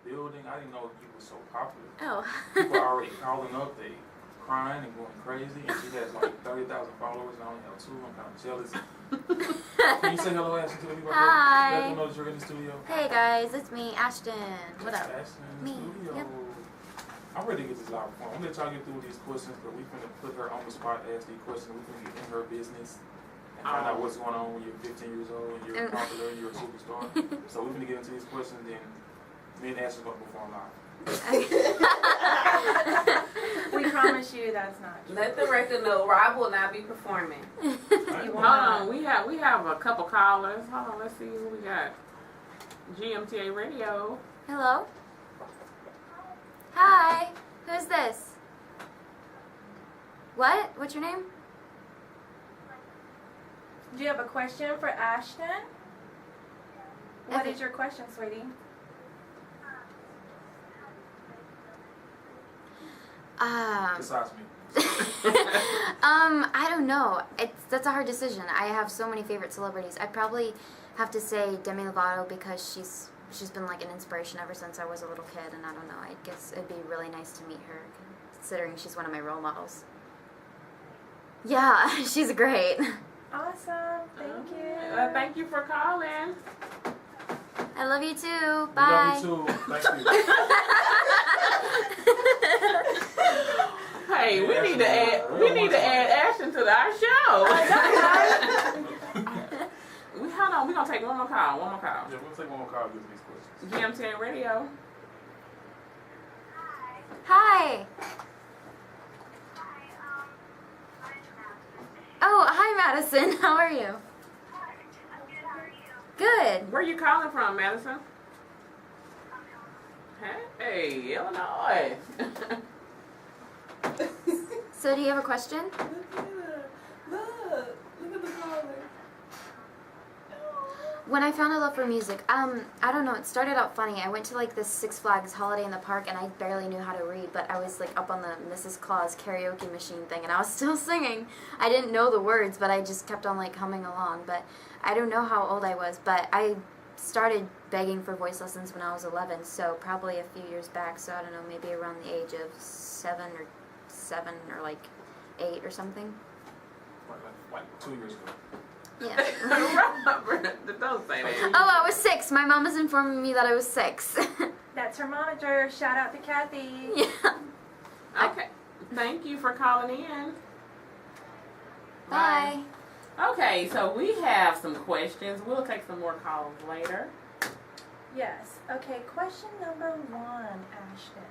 building. I didn't know you were so popular. Oh. People are already calling up, they crying and going crazy, and she has like 30,000 followers, and I only have 2. I'm kind of jealous. Can you say hello, Ashton, to the people? Hi. Let them know that you're in the studio. Hey guys, it's me, Ashton. What up? Ashton in the Me. studio. Yep. I'm ready to get this live perform. I'm going to try to get through these questions, but we're going to put her on the spot, ask these questions. We're going to get in her business and find out what's going on when you're 15 years old and you're popular and you're a superstar. So we're going to get into these questions, and me and Ashton's going to perform live. We promise you that's not true. Let the record know Rob will not be performing. Hold on, we have a couple callers. Hold on, let's see who we got. GMTA Radio. Hello? Hi. Who's this? What? What's your name? Do you have a question for Ashton? What is your question, sweetie? Besides me. I don't know. That's a hard decision. I have so many favorite celebrities. I'd probably have to say Demi Lovato because she's been like an inspiration ever since I was a little kid, and I don't know. I guess it'd be really nice to meet her, considering she's one of my role models. Yeah, she's great. Awesome. Thank you. Thank you for calling. I love you too. Bye. We love you too. Thank you. Hey, we need to add Ashton to our show. Hold on, we're gonna take one more call. Yeah, we'll take one more call and get these questions. GMTA Radio. Hi. Oh, hi Madison. How are you? Good. Where you calling from, Madison? Hey, Illinois. So do you have a question? Look at the caller. When I found a love for music, I don't know, it started out funny. I went to like this Six Flags holiday in the park and I barely knew how to read, but I was like up on the Mrs. Claus karaoke machine thing and I was still singing. I didn't know the words, but I just kept on like humming along. But I don't know how old I was, but I started begging for voice lessons when I was 11, so probably a few years back, so I don't know, maybe around the age of 7 or like 8 or something. Like 2 years ago. Yeah. Don't say that. Oh, I was 6. My mom was informing me that I was 6. That's her momager. Shout out to Kathy. Yeah. Okay. Thank you for calling in. Bye. Okay, so we have some questions. We'll take some more calls later. Yes. Okay, question number 1, Ashton.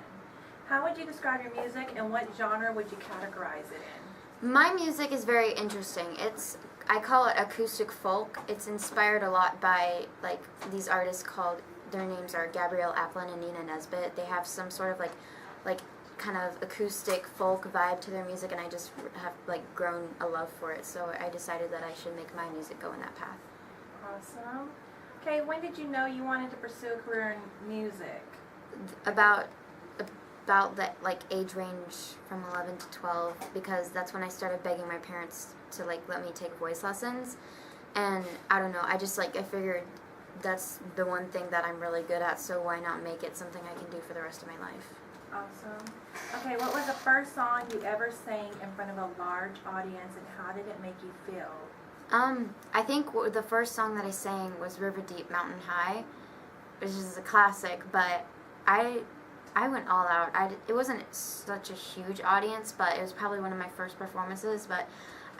How would you describe your music and what genre would you categorize it in? My music is very interesting. I call it acoustic folk. It's inspired a lot by like these artists called, their names are Gabrielle Aplin and Nina Nesbitt. They have some sort of like kind of acoustic folk vibe to their music, and I just have like grown a love for it. So I decided that I should make my music go in that path. Awesome. Okay, when did you know you wanted to pursue a career in music? About that like age range from 11 to 12, because that's when I started begging my parents to like let me take voice lessons. And I don't know, I figured that's the one thing that I'm really good at, so why not make it something I can do for the rest of my life. Awesome. Okay, what was the first song you ever sang in front of a large audience, and how did it make you feel? I think the first song that I sang was River Deep Mountain High, which is a classic, but I went all out. It wasn't such a huge audience, but it was probably one of my first performances, but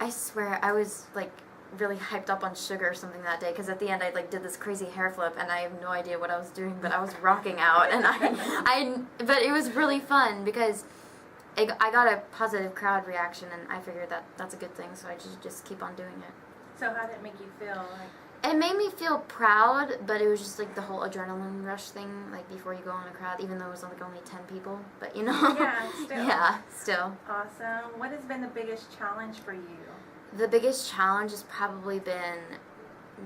I swear I was like really hyped up on sugar or something that day, because at the end I like did this crazy hair flip and I have no idea what I was doing, but I was rocking out, and but it was really fun because I got a positive crowd reaction, and I figured that that's a good thing, so I just keep on doing it. So how did it make you feel? It made me feel proud, but it was just like the whole adrenaline rush thing, like before you go in a crowd, even though it was like only 10 people, but you know. Yeah, still. Yeah, still. Awesome. What has been the biggest challenge for you? The biggest challenge has probably been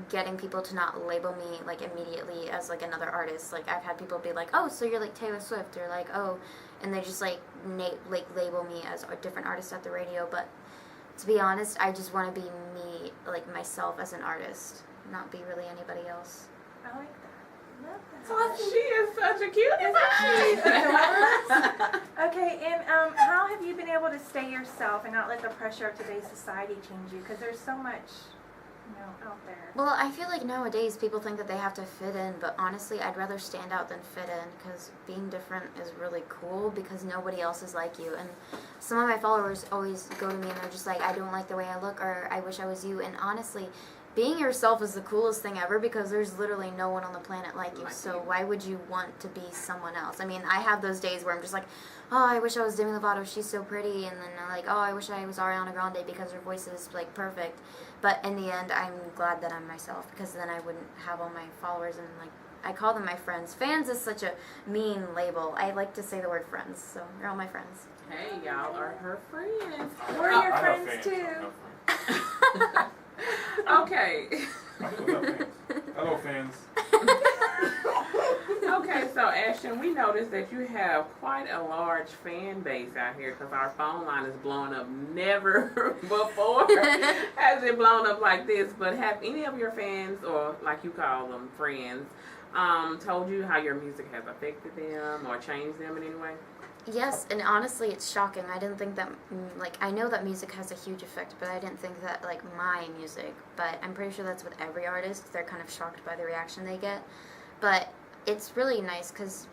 getting people to not label me like immediately as like another artist. Like I've had people be like, "Oh, so you're like Taylor Swift," or like, "Oh," and they just like label me as a different artist at the radio. But to be honest, I just want to be me, like myself as an artist, not be really anybody else. I like that. love that. She is such a cutie. Okay, and how have you been able to stay yourself and not let the pressure of today's society change you? Because there's so much, out there. Well, I feel like nowadays people think that they have to fit in, but honestly, I'd rather stand out than fit in, because being different is really cool because nobody else is like you. And some of my followers always go to me and they're just like, I don't like the way I look, or I wish I was you. And honestly, being yourself is the coolest thing ever because there's literally no one on the planet like you. So why would you want to be someone else? I mean, I have those days where I'm just like, oh, I wish I was Demi Lovato, she's so pretty. And then I'm like, oh, I wish I was Ariana Grande because her voice is like perfect. But in the end, I'm glad that I'm myself because then I wouldn't have all my followers and like, I call them my friends. Fans is such a mean label. I like to say the word friends, so you're all my friends. Hey, y'all are her friends. We're your I friends have too. I have friends. Okay. I do have fans. Hello, fans. Okay, so Ashton, we noticed that you have quite a large fan base out here because our phone line is blowing up. Never before has it blown up like this. But have any of your fans, or like you call them, friends, told you how your music has affected them or changed them in any way? Yes, and honestly, it's shocking. I didn't think that, I know that music has a huge effect, but I didn't think that, my music. But I'm pretty sure that's with every artist. They're kind of shocked by the reaction they get. But it's really nice because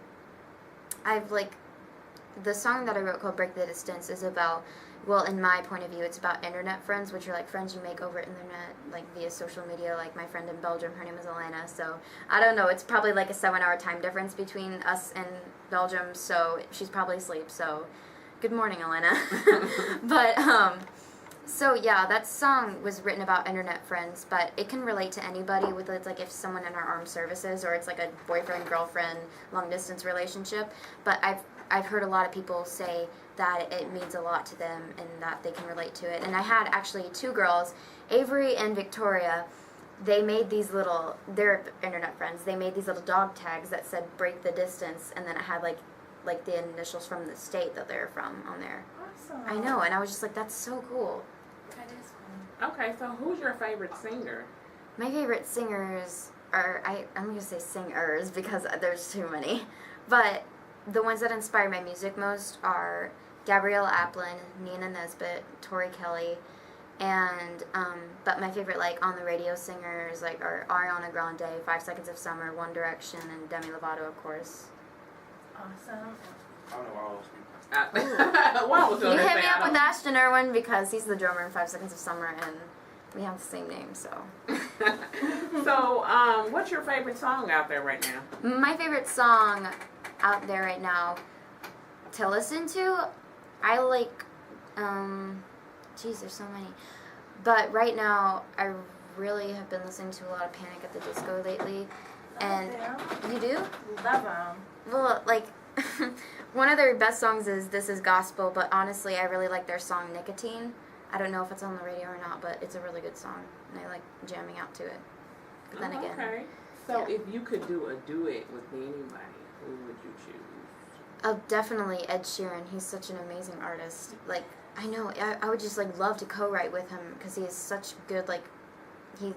the song that I wrote called Break the Distance is about, well, in my point of view, it's about internet friends, which are like friends you make over internet, like via social media. Like my friend in Belgium, her name is Elena. So I don't know, it's probably like a 7-hour time difference between us and Belgium. So she's probably asleep. So good morning, Elena. But so yeah, that song was written about internet friends, but it can relate to anybody with it's like if someone in our armed services or it's like a boyfriend girlfriend long distance relationship. But I've heard a lot of people say that it means a lot to them and that they can relate to it. And I had actually 2 girls, Avery and Victoria. They made these they're internet friends. They made these little dog tags that said "Break the Distance," and then it had like the initials from the state that they're from on there. Awesome. I know, and I was just like, that's so cool. That is fun. Okay, so who's your favorite singer? My favorite singers are, I'm going to say singers because there's too many, but the ones that inspire my music most are Gabriella Aplin, Nina Nesbitt, Tori Kelly, and but my favorite on the radio singers are Ariana Grande, 5 Seconds of Summer, One Direction, and Demi Lovato, of course. Awesome. I don't know all those people. You hit me up with Ashton Irwin because he's the drummer in 5 Seconds of Summer, and we have the same name, so. So, what's your favorite song out there right now? My favorite song out there right now to listen to, I like, geez, there's so many. But right now, I really have been listening to a lot of Panic at the Disco lately. And you do? Love them. Well, one of their best songs is This Is Gospel, but honestly, I really like their song Nicotine. I don't know if it's on the radio or not, but it's a really good song, and I like jamming out to it. But then again, okay. So yeah. if you could do a duet with anybody, who would you choose? Oh, definitely Ed Sheeran. He's such an amazing artist. I know, I would just love to co-write with him because he is such good, he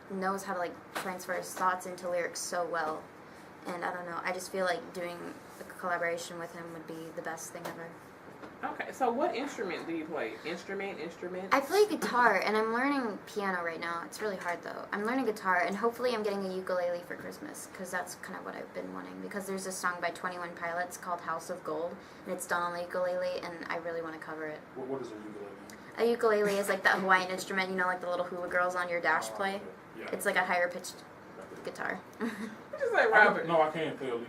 knows how to transfer his thoughts into lyrics so well. And I don't know, I just feel like doing a collaboration with him would be the best thing ever. Okay, so what instrument do you play? Instrument? I play guitar, and I'm learning piano right now. It's really hard, though. I'm learning guitar, and hopefully I'm getting a ukulele for Christmas, because that's kind of what I've been wanting. Because there's this song by 21 Pilots called House of Gold, and it's done on the ukulele, and I really want to cover it. What is a ukulele? A ukulele is that Hawaiian instrument, the little hula girls on your dash play. Okay. Yeah. It's a higher pitched guitar. Just like Robert. No, I can't play a ukulele.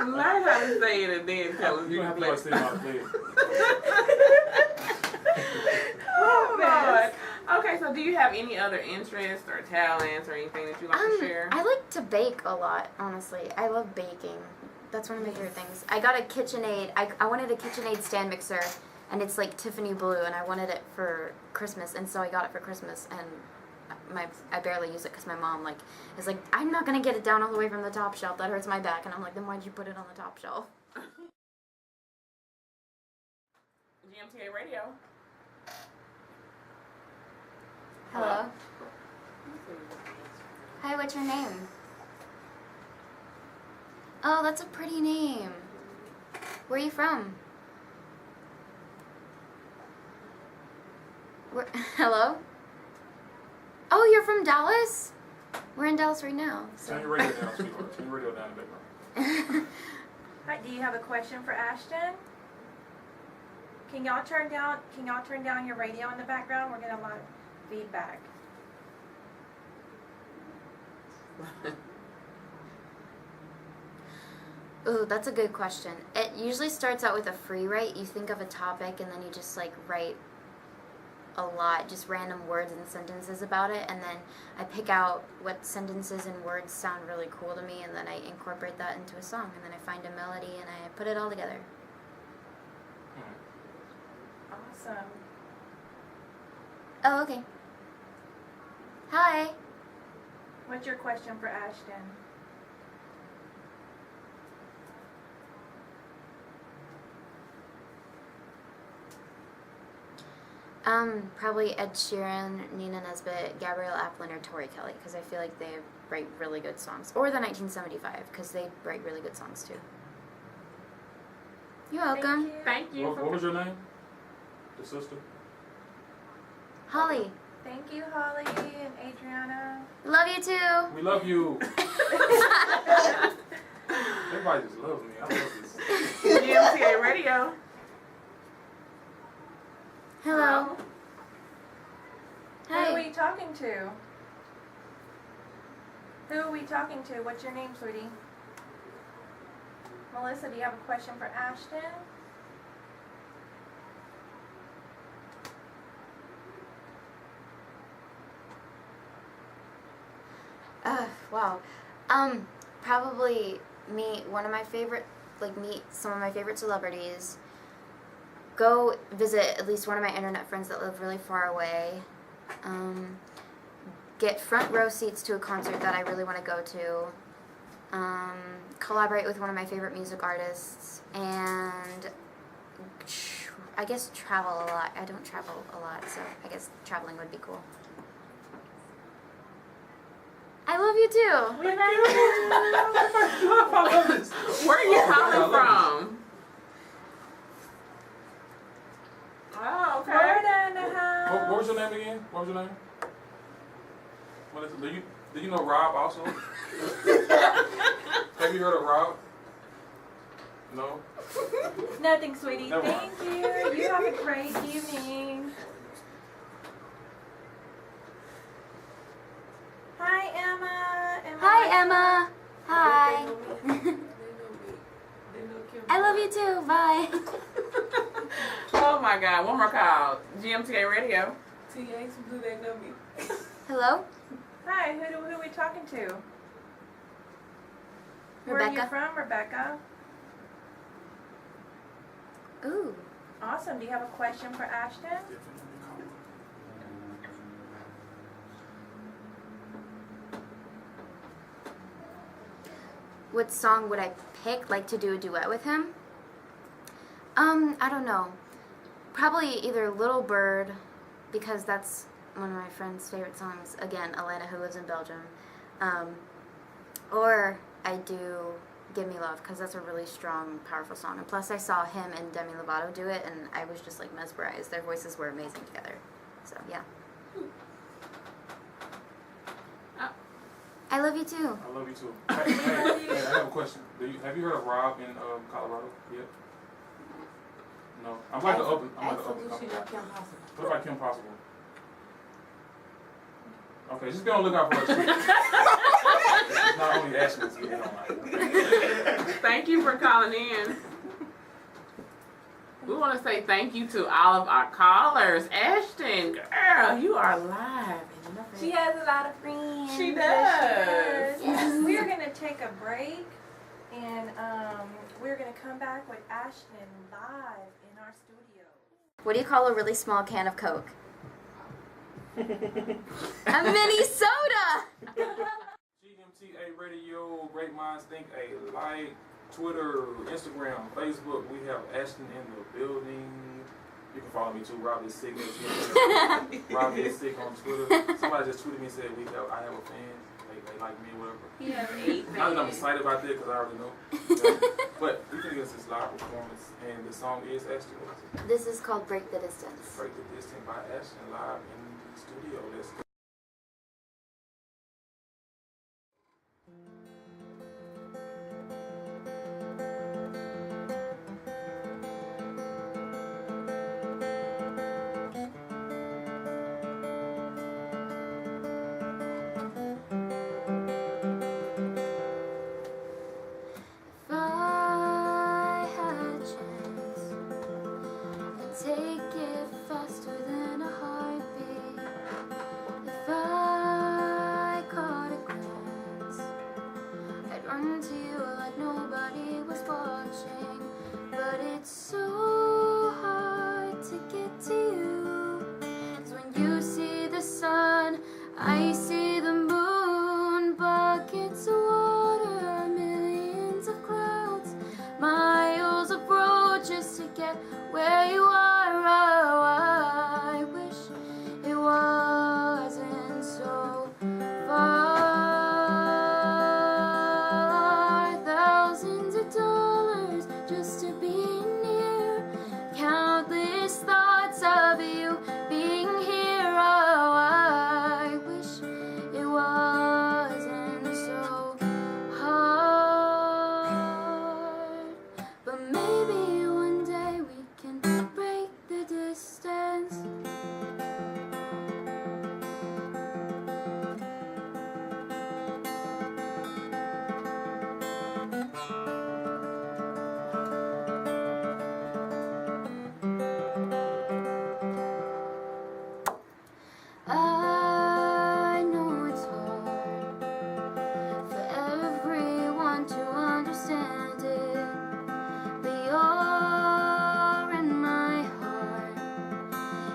Learn how to say it and then tell us You don't have to say how to play it. Oh, God. Okay, so do you have any other interests or talents or anything that you like to share? I like to bake a lot, honestly. I love baking. That's one of my favorite things. I got a KitchenAid. I wanted a KitchenAid stand mixer, and it's Tiffany blue, and I wanted it for Christmas, and so I got it for Christmas, and I barely use it because my mom is I'm not gonna get it down all the way from the top shelf. That hurts my back, and I'm like, then why'd you put it on the top shelf? GMTA Radio. Hello. Hi Hi, what's your name? Oh, that's a pretty name. Where are you from? Hello? Oh, you're from Dallas? We're in Dallas right now. So. Turn your radio down, sweetheart. Turn your radio down in the background. Hi, do you have a question for Ashton? Can y'all turn down your radio in the background? We're getting a lot of feedback. Ooh, that's a good question. It usually starts out with a free write. You think of a topic and then you just like write a lot, just random words and sentences about it, and then I pick out what sentences and words sound really cool to me, and then I incorporate that into a song, and then I find a melody and I put it all together. Awesome. Oh, okay. Hi. What's your question for Ashton? Probably Ed Sheeran, Nina Nesbitt, Gabrielle Aplin, or Tori Kelly, because I feel like they write really good songs. Or the 1975, because they write really good songs too. You're welcome. Thank you. What was your name? The sister? Holly. Thank you, Holly and Adriana. Love you too. We love you. Everybody just loves me. I love this. GMTA Radio. Hello. Who are Hi. we talking to? Who are we talking to? What's your name, sweetie? Melissa, do you have a question for Ashton? Wow. Probably meet some of my favorite celebrities. Go visit at least one of my internet friends that live really far away. Get front row seats to a concert that I really want to go to. Collaborate with one of my favorite music artists, and I guess travel a lot. I don't travel a lot, so I guess traveling would be cool. I love you too. We love you. I love this. Where are you calling from? Oh, okay. Florida in the house. What was your name again? What was your name? What is it? Do you know Rob also? Have you heard of Rob? No? Nothing, sweetie. Never Thank you. You have a great evening. Hi, Emma. Hi, Emma. Hi. I love you too. Bye. Oh my God, one more call. GMTA Radio. Hello? Hi, who are we talking to? Where are you Rebecca. from, Rebecca? Ooh. Awesome. Do you have a question for Ashton? What song would I pick, like, to do a duet with him? I don't know. Probably either Little Bird, because that's one of my friend's favorite songs. Again, Alana, who lives in Belgium. Or I do Give Me Love, because that's a really strong, powerful song. And plus I saw him and Demi Lovato do it, and I was just, like, mesmerized. Their voices were amazing together. So, yeah. I love you too. I love you too. Hey, I have a question. Have you heard of Rob in Colorado yet? No. I'm like the open company. What about Kim Possible? Okay, just be on the lookout for us. It's not only Ashton that's getting on. Thank you for calling in. We want to say thank you to all of our callers. Ashton, girl, you are live. She has a lot of friends. She does. Yes. We are going to take a break, and we're going to come back with Ashton live in our studio. What do you call a really small can of Coke? A mini soda! GMTA Radio, Great Minds Think Alike, Twitter, Instagram, Facebook. We have Ashton in the building. You can follow me too, Rob is sick. Rob is sick on Twitter. Somebody just tweeted me and said I have a fan. Like, they like me, whatever. He has 8 Not that I'm fans. excited about that because I already know. But we can get this live performance, and the song is Ashton. What is it? This is called Break the Distance. Break the Distance by Ashton live in the studio. Let's go. If I had a chance, I'd take it faster than a heartbeat. If I caught a glance, I'd run to you like nobody was watching. But it's so hard to get to you, 'cause when you see the sun, I see the moon. Buckets of water, millions of clouds, miles of road just to get where you are. Oh, I wish it wasn't so far. Thousands of dollars just to be near, countless thoughts of you being here. Oh, I wish it wasn't so hard. But maybe one day we can break the distance. I know it's hard for everyone to understand it, but you're in my heart,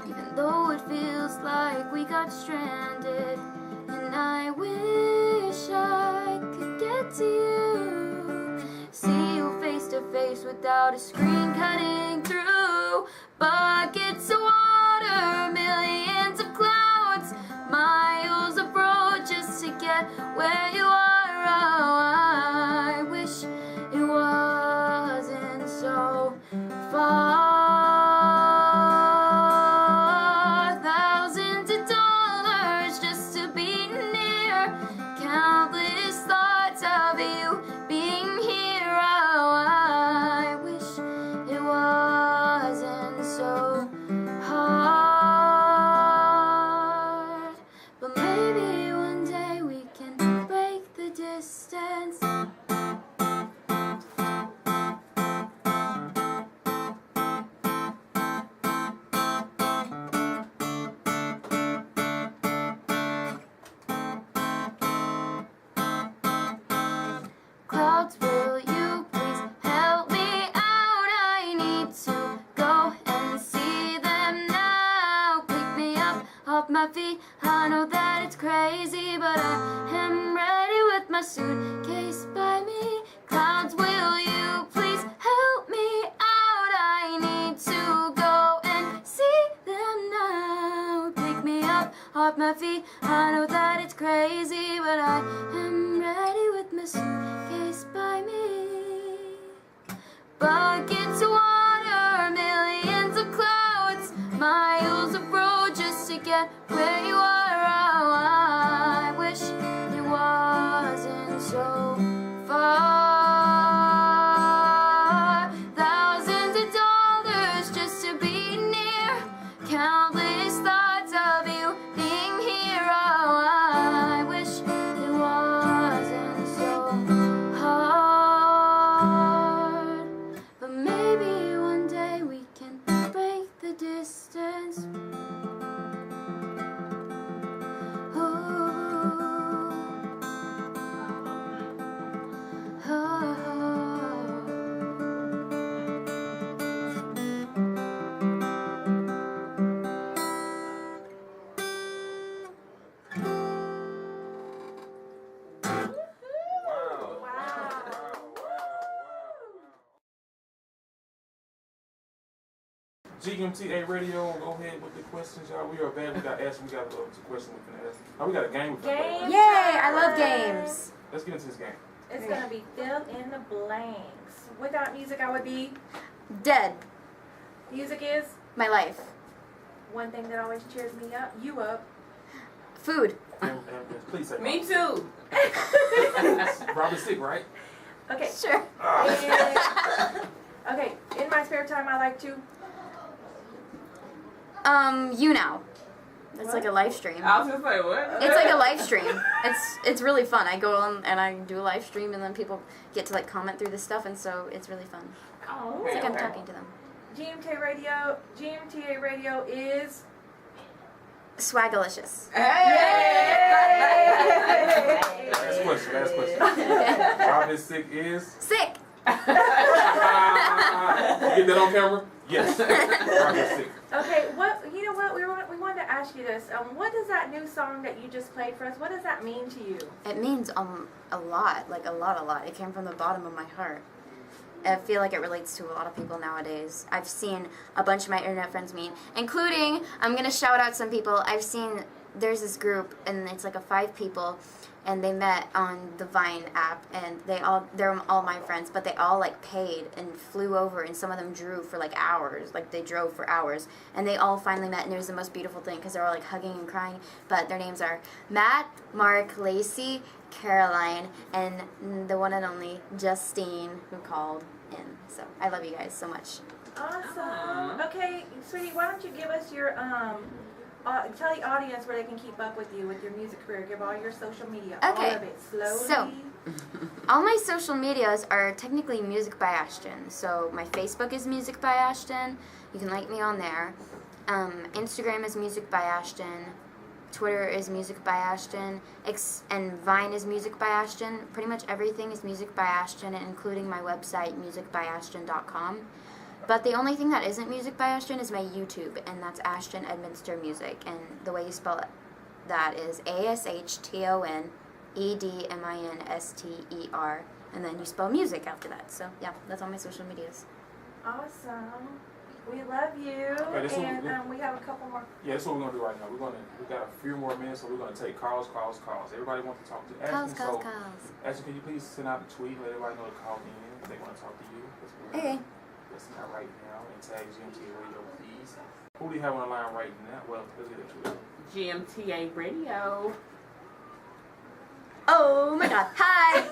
even though it feels like we got stranded. And I wish I could get to you, see you face to face without a screen cutting through. Buckets of water, millions of clouds, miles of road just to get where you are. Oh, I wish it wasn't so far. Thousands of dollars just to be near, countless thoughts of you being here. Oh, I wish it wasn't so hard. But maybe one day we can break the distance. Clouds, will you please help me out? I need to go and see them now. Pick me up off my feet. I know that it's crazy, but I am ready with my suitcase by me. Clouds, will you please help me out? I need to go and see them now. Pick me up off my feet. I know that it's crazy, but I am ready with my suitcase by me. Buckets of water, millions of clouds, miles of road just to get where you are. Oh, I wish it wasn't so far. Thousands of dollars just to be near, countless thoughts of you being here. Oh, I wish it wasn't so hard. But maybe one day we can break the distance. GMTA Radio. Go ahead with the questions, y'all. We are back. We got Ashton. We got a question we can ask. Oh, we got a game we can play. Game. Yay! I love games. Let's get into this game. It's gonna be fill in the blanks. Without music, I would be. Dead. Music is My life. one thing that always cheers me up. You up. Food. And please say Me too. Robin's sick, right? Okay. Sure. And- okay. In my spare time, I like to. You Now. It's What? like a live stream. I was just like, what? It's like a live stream. It's really fun. I go on and I do a live stream, and then people get to like comment through the stuff, and so it's really fun. Oh, It's okay. like I'm talking to them. GMTA Radio is. Swagalicious. Hey! Last question. Robin's sick is. Sick. You get that on camera? Yes. Robin's sick. Okay, you know what? We wanted to ask you this. What does that new song that you just played for us? What does that mean to you? It means a lot, like a lot. It came from the bottom of my heart. I feel like it relates to a lot of people nowadays. I've seen a bunch of my internet friends meet, including, I'm going to shout out some people. There's this group, and it's like 5 people, and they met on the Vine app, and they're all my friends, but they all like paid and flew over, and some of them drew for like hours, like they drove for hours, and they all finally met, and it was the most beautiful thing, because they're all like hugging and crying. But their names are Matt, Mark, Lacey, Caroline, and the one and only Justine, who called in. So I love you guys so much. Awesome. Okay, sweetie, why don't you give us your tell the audience where they can keep up with you with your music career. Give all your social media, Okay, all of it, slowly. so all my social medias are technically Music by Ashton. So my Facebook is Music by Ashton. You can like me on there. Instagram is Music by Ashton. Twitter is Music by Ashton. And Vine is Music by Ashton. Pretty much everything is Music by Ashton, including my website, musicbyashton.com. But the only thing that isn't Music by Ashton is my YouTube, and that's Ashton Edminster Music. And the way you spell that is ASHTONEDMINSTER. And then you spell music after that. So, yeah, that's all my social medias. Awesome. We love you. Okay, And we have a couple more. Yeah, that's what we're gonna do right now. We got a few more minutes, so we're gonna take calls. Everybody wants to talk to Ashton. Calls. Ashton, can you please send out a tweet, let everybody know to call in if they want to talk to you? Okay. Listen out right now and tag GMTA Radio, please. Who do you have on the line right now? Well, let's get into it. GMTA Radio. Oh my god. Hi.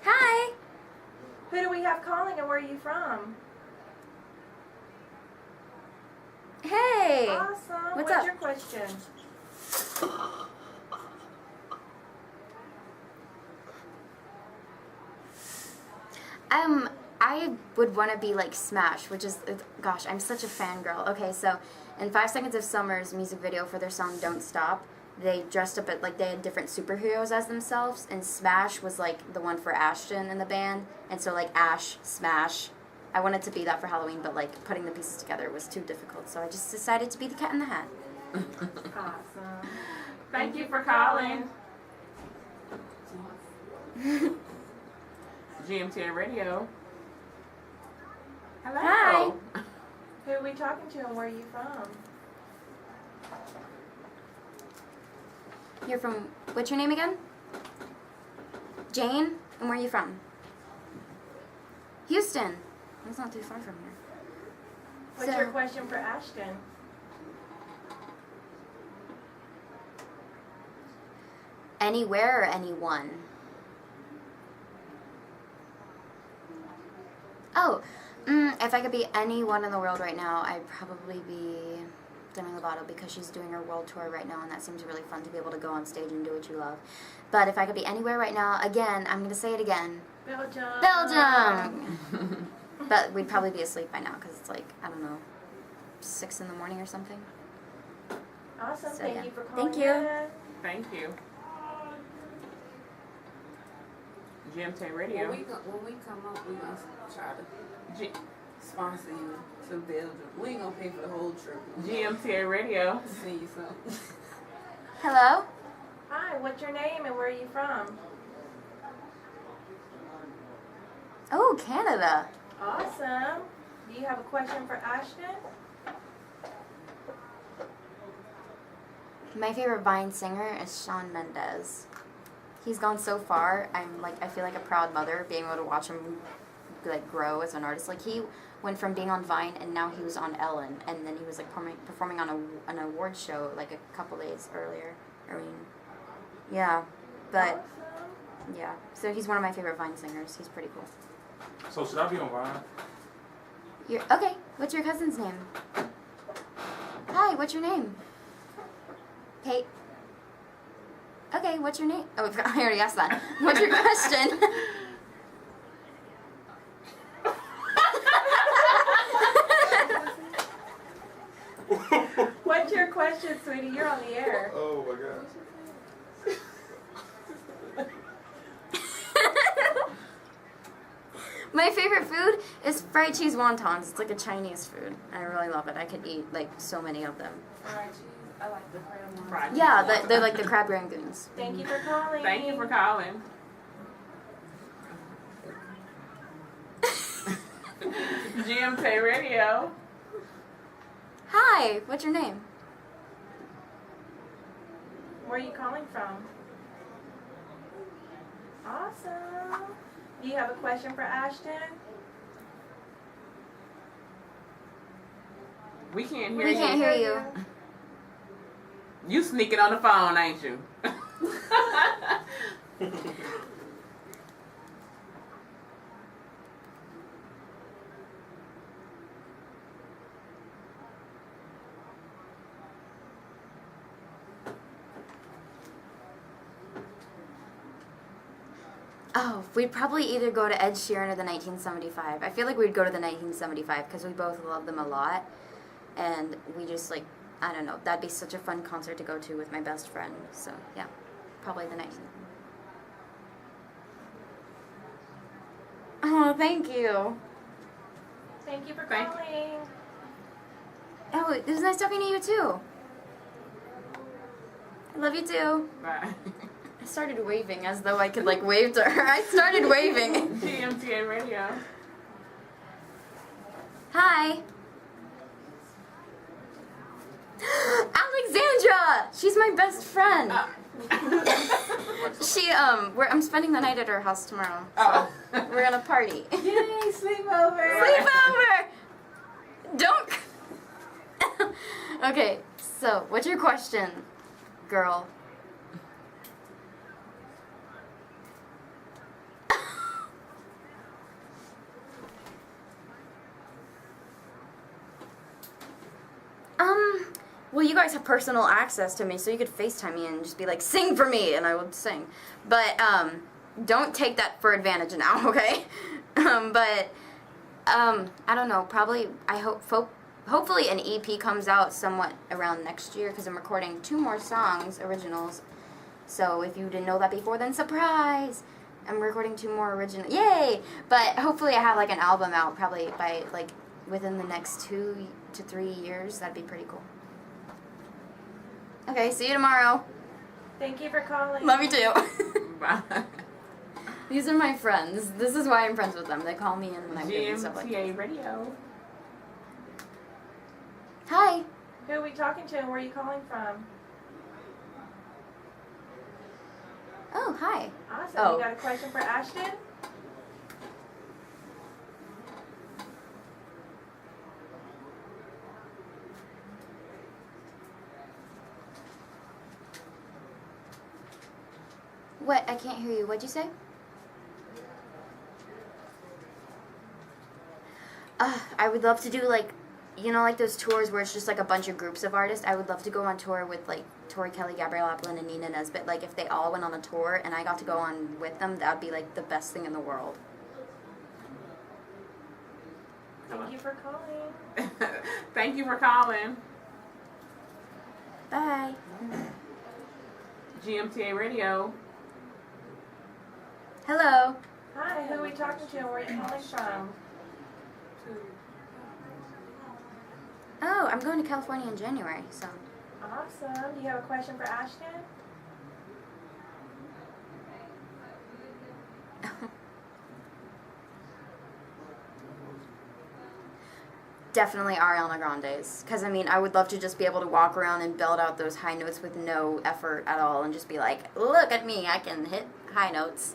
Hi. Who do we have calling and where are you from? Hey. Awesome. What's What's up? your question? I would want to be like Smash, which is, gosh, I'm such a fangirl. Okay, so in 5 Seconds of Summer's music video for their song Don't Stop, they dressed up like they had different superheroes as themselves, and Smash was like the one for Ashton in the band, and so like Ash, Smash. I wanted to be that for Halloween, but like putting the pieces together was too difficult, so I just decided to be the Cat in the Hat. Awesome. Thank you for calling. GMTA Radio. Hello. Hi. Who are we talking to and where are you from? You're from, what's your name again? Jane? And where are you from? Houston. That's not too far from here. What's So- your question for Ashton? Anywhere or anyone? Oh, if I could be anyone in the world right now, I'd probably be Demi Lovato, because she's doing her world tour right now, and that seems really fun to be able to go on stage and do what you love. But if I could be anywhere right now, again, I'm going to say it again. Belgium. Belgium! But we'd probably be asleep by now, because it's like, I don't know, 6 in the morning or something. Awesome. So, Thank yeah. you for calling Thank you. in. Thank you. GMTA Radio. When we come up, we gonna try to G- sponsor you to Belgium. We ain't gonna pay for the whole trip. GMTA Radio. See you something. Hello? Hi, what's your name and where are you from? Oh, Canada. Awesome. Do you have a question for Ashton? My favorite Vine singer is Shawn Mendes. He's gone so far. I feel like a proud mother being able to watch him like grow as an artist. Like he went from being on Vine and now he was on Ellen, and then he was like performing on an award show like a couple days earlier. I mean, yeah, but Awesome. yeah. So he's one of my favorite Vine singers. He's pretty cool. So should I be on Vine? Okay. What's your cousin's name? Hi. What's your name? Kate. Okay. What's your name? Oh, I already asked that. What's your question? What's your question, sweetie? You're on the air. Oh my God. My favorite food is fried cheese wontons. It's like a Chinese food. I really love it. I could eat like so many of them. Fried cheese. I like the crab ones. Fried Yeah, cheese. they're like the crab rangoons. Thank you for calling. Thank you for calling. GMTA Radio. Hi, what's your name? Where are you calling from? Awesome. Do you have a question for Ashton? We can't hear We you. can't hear you. You sneaking on the phone, ain't you? Oh, we'd probably either go to Ed Sheeran or the 1975. I feel like we'd go to the 1975 because we both love them a lot. And we just like, I don't know, that'd be such a fun concert to go to with my best friend. So, yeah, probably the 1975. Oh, thank you. Thank you for Thank you. calling. Oh, it was nice talking to you too. I love you too. Bye. I started waving as though I could like wave to her. I started waving. GMTA Radio. Hi. Alexandra! She's my best friend. I'm spending the night at her house tomorrow. Oh. We're gonna party. Yay, sleepover. Sleepover! Don't. Okay, so what's your question, girl? Well, you guys have personal access to me, so you could FaceTime me and just be like, sing for me, and I would sing. But, don't take that for advantage now, okay? I don't know, probably, hopefully an EP comes out somewhat around next year, because I'm recording 2 more songs, originals. So if you didn't know that before, then surprise! I'm recording 2 more original, yay! But hopefully I have, like, an album out, probably by, like, within the next 2 to 3 years. That'd be pretty cool. Okay, see you tomorrow. Thank you for calling. Love you too. Bye. These are my friends. This is why I'm friends with them. They call me in when I'm doing stuff like GMTA Radio. Hi. Who are we talking to and where are you calling from? Oh, hi. Awesome. Oh. You got a question for Ashton? What? I can't hear you. What'd you say? I would love to do like, you know, like those tours where it's just like a bunch of groups of artists. I would love to go on tour with like Tori Kelly, Gabrielle Aplin, and Nina Nesbitt. Like if they all went on a tour and I got to go on with them, that would be like the best thing in the world. Thank you for calling. Thank you for calling. Bye. GMTA Radio. Hello. Hi, who are we talking to and where are you calling from? Oh, I'm going to California in January, so. Awesome. Do you have a question for Ashton? definitely Ariana Grande's. Because, I mean, I would love to just be able to walk around and belt out those high notes with no effort at all and just be like, look at me, I can hit high notes.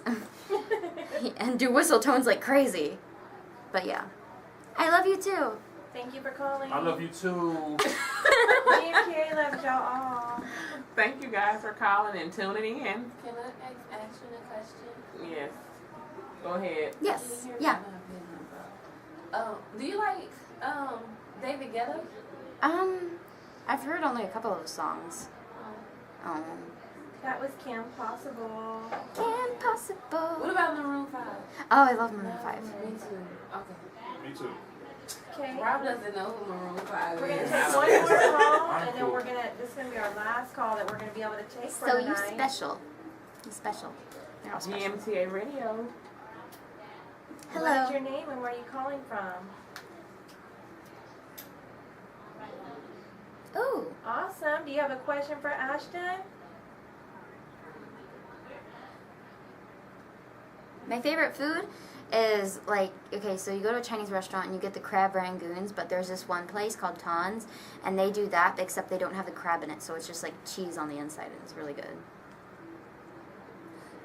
And do whistle tones like crazy. But yeah. I love you too. Thank you for calling. I love you too. GMTA loves y'all all. Thank you guys for calling and tuning in. Can I ask Ashton a question? Yes. Go ahead. Yes. Can you hear me? Yeah. Do you like David Guetta? I've heard only a couple of his songs. That was Kim Possible. Impossible. What about Maroon 5? Oh, I love Maroon 5. Me too. Okay. Me too. Okay. Rob doesn't know who Maroon 5 We're gonna is. take one more call, and then this is gonna be our last call that we're gonna be able to take for So the you night. special. You special. You're all special. GMTA Radio. Hello. What's your name and where are you calling from? Ooh. Awesome. Do you have a question for Ashton? My favorite food is like, okay, so you go to a Chinese restaurant and you get the crab rangoons, but there's this one place called Tan's, and they do that, except they don't have the crab in it, so it's just like cheese on the inside, and it's really good.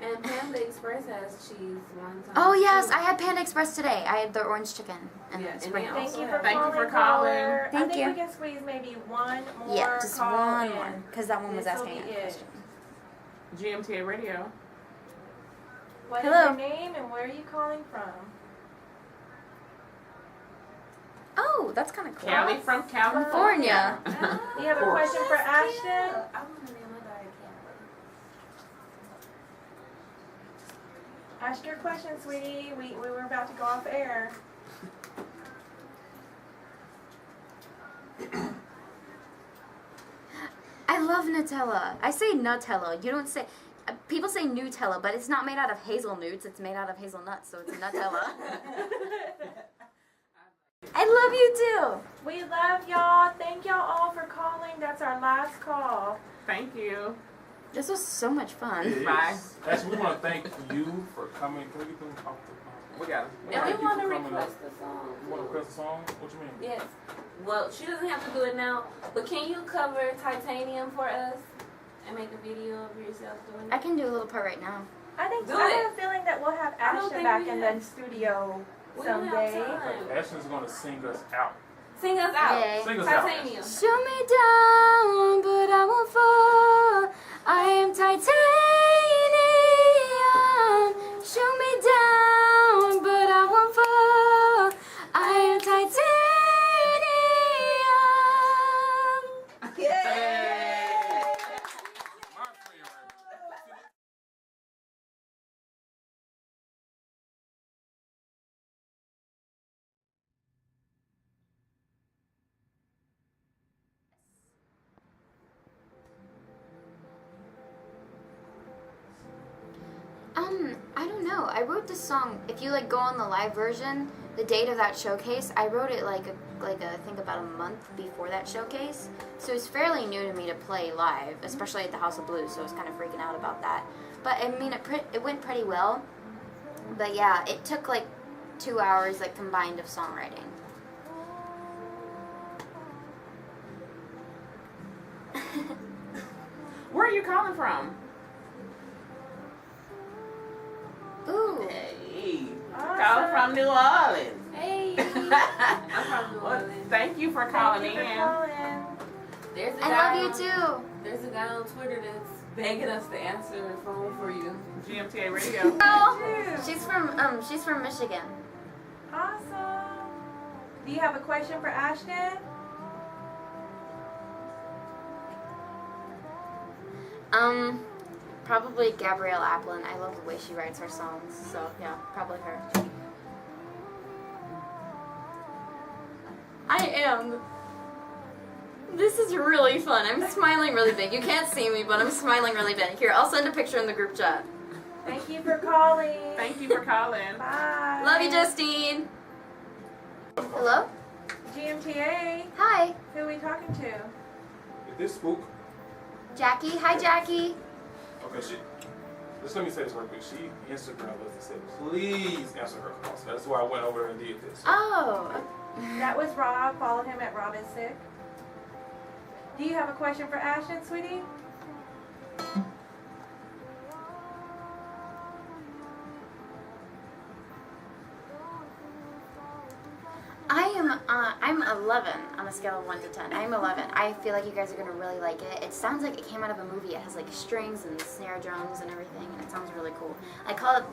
And Panda Express has cheese one time. Oh yes, too. I had Panda Express today. I had the orange chicken and Yeah, the and spring they rolls. Thank you also for Thank you calling. for calling. caller. Thank I think you. we can squeeze maybe one more Yeah, just call one in. more, because that one was This'll asking be a it. question. GMTA Radio. What is Hello. your name and where are you calling from? Oh, that's kind of cool. Callie from California. California. Do you have a question for Ashton? I want to name my daughter Callie. Ask your question, sweetie. We were about to go off air. I love Nutella. I say Nutella. You don't say. People say Nutella, but it's not made out of hazelnuts. It's made out of hazelnuts, so it's Nutella. I love you too. We love y'all. Thank y'all all for calling. That's our last call. Thank you. This was so much fun. It is. Bye. Actually, we want to thank you for coming. Can we get them off the We got it. And we Thank you want to for coming request up. a song. You want to request a song? What you mean? Yes. Well, she doesn't have to do it now, but can you cover Titanium for us and make a video of yourself doing I it? can do a little part right now. I think Do I it. have a feeling that we'll have I don't Ashton think back we in have. the studio We don't have someday. time. Ashton's going to sing us out. Sing us out. Yay. Sing us out. Titanium. Show me down, but I won't fall. I am titanium. Show me down, but I won't fall. I am titanium. My favorite. I don't know. I wrote this song. If you like go on the live version, the date of that showcase, I wrote it like I think about a month before that showcase. So it's fairly new to me to play live, especially at the House of Blues. So I was kind of freaking out about that. But I mean, it went pretty well. But yeah, it took like 2 hours like combined of songwriting. Where are you calling from? Ooh. Hey. Awesome. Calling from New Orleans. Hey. I'm from New Well, Orleans. thank you for calling Thank you in. for calling. There's a I guy love you too. There's a guy on Twitter that's begging us to answer the phone for you. GMTA Radio. Oh, she's from Michigan. Awesome. Do you have a question for Ashton? Probably Gabrielle Applin. I love the way she writes her songs. So yeah, probably her. I am. This is really fun. I'm smiling really big. You can't see me, but I'm smiling really big. Here, I'll send a picture in the group chat. Thank you for calling. Thank you for calling. Bye. Love you, Justine. Hello? GMTA. Hi. Who are we talking to? Is this Spook? Jackie. Hi, Jackie. Okay, Just let me say this real quick. She Instagram us and said, please answer her calls. That's why I went over there and did this. Oh. That was Rob. Follow him at Rob is Sick. Do you have a question for Ashton, sweetie? I'm 11 on a scale of 1 to 10. I'm 11. I feel like you guys are gonna really like it. It sounds like it came out of a movie. It has like strings and snare drums and everything, and it sounds really cool. I call it,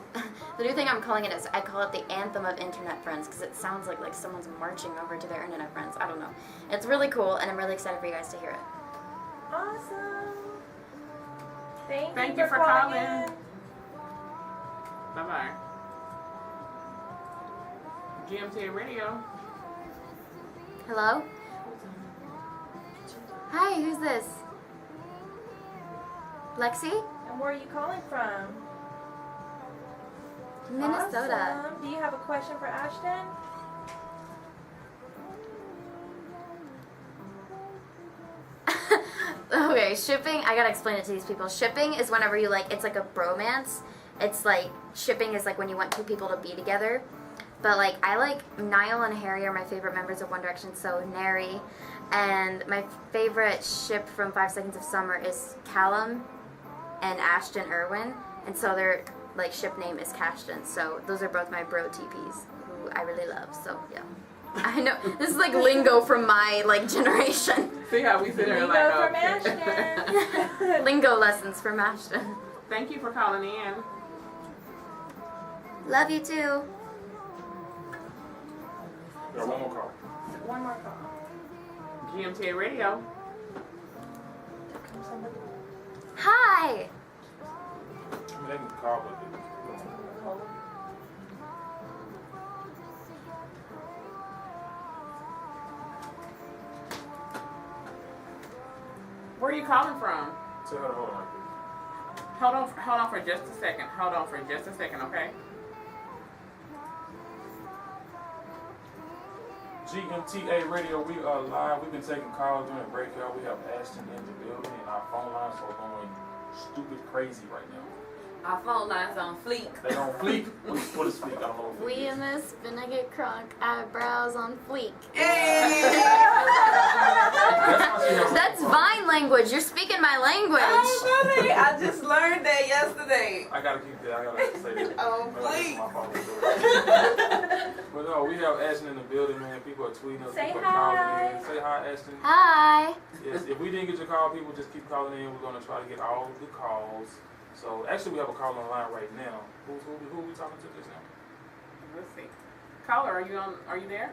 the new thing I'm calling it is, I call it the anthem of internet friends, because it sounds like someone's marching over to their internet friends. I don't know. It's really cool, and I'm really excited for you guys to hear it. Awesome. Thank you you for calling calling. in. Bye-bye. GMTA Radio. Hello? Hi, who's this? Lexi? And where are you calling from? Minnesota. Awesome. Do you have a question for Ashton? Okay, shipping, I gotta explain it to these people. Shipping is whenever you like, it's like a bromance. It's like, shipping is like when you want two people to be together. But like, I like, Niall and Harry are my favorite members of One Direction, so Neri. And my favorite ship from 5 Seconds of Summer is Callum and Ashton Irwin. And so their like ship name is Cashton. So those are both my bro TPs, who I really love, so yeah. I know, this is like lingo from my like generation. See how we sit there Lingo like, from okay. Ashton. Lingo lessons from Ashton. Thank you for calling in. Love you too. Got one more call. One more call. GMTA Radio. Hi. I mean, they can call, but Where are you calling from? tell her to hold on right there. Hold on for just a second. Hold on for just a second, okay? GMTA Radio, we are live. We've been taking calls during the break, y'all. We have Ashton in the building, and our phone lines are going stupid crazy right now. Our phone lines on fleek. They on fleek. What is fleek? I don't know what fleek We is. in this Benedict Crunk eyebrows on fleek. That's Vine language. You're speaking my language. Oh, really? I just learned that yesterday. I gotta keep that. I gotta say that. Oh, Maybe please. my fault. But no, we have Ashton in the building, man. People are tweeting us. Say People hi. are calling in. Say hi, Ashton. Hi. Yes, if we didn't get your call, people just keep calling in. We're gonna try to get all the calls. So actually, we have a call on the line right now. Who are we talking to just now? Let's see. Caller, are you there?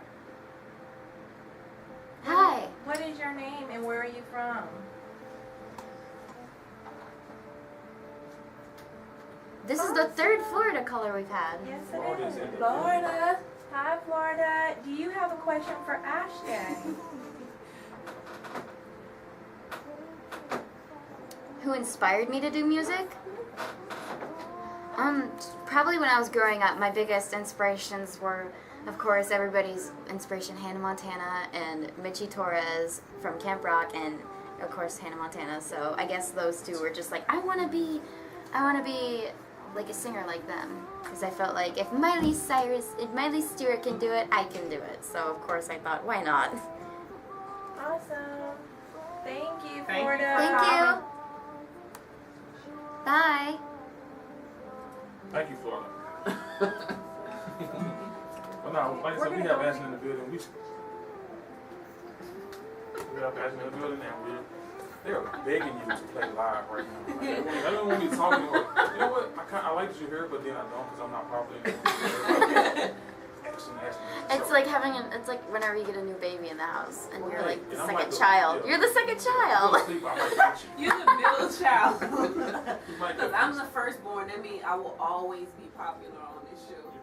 Hi. What is your name and where are you from? This is the third Florida caller we've had. Yes, Florida's it in is. the Florida. Hi, Florida. Do you have a question for Ashton? Who inspired me to do music? Probably when I was growing up, my biggest inspirations were, of course, everybody's inspiration, Hannah Montana and Mitchie Torres from Camp Rock, and of course Hannah Montana. So I guess those two were just like, I want to be like a singer like them, because I felt like if Miley Stewart can do it, I can do it. So of course I thought, why not? Awesome. Thank you, Thank you. Florida. Thank you. Bye. Thank you, Florida. Well, no, like I said, we have Ashton in the building. We have Ashton in the building, and they're begging you to play live right now. Like, they don't want me talking. You know what? I like that you're here, but then I don't because I'm not popular. It's like it's like whenever you get a new baby in the house and you're like the And I'm second like, child. yeah. You're the second Fall child. asleep, I might hit you. You're the middle child. You might Because get I'm the firstborn. That means I will always be popular on this show. You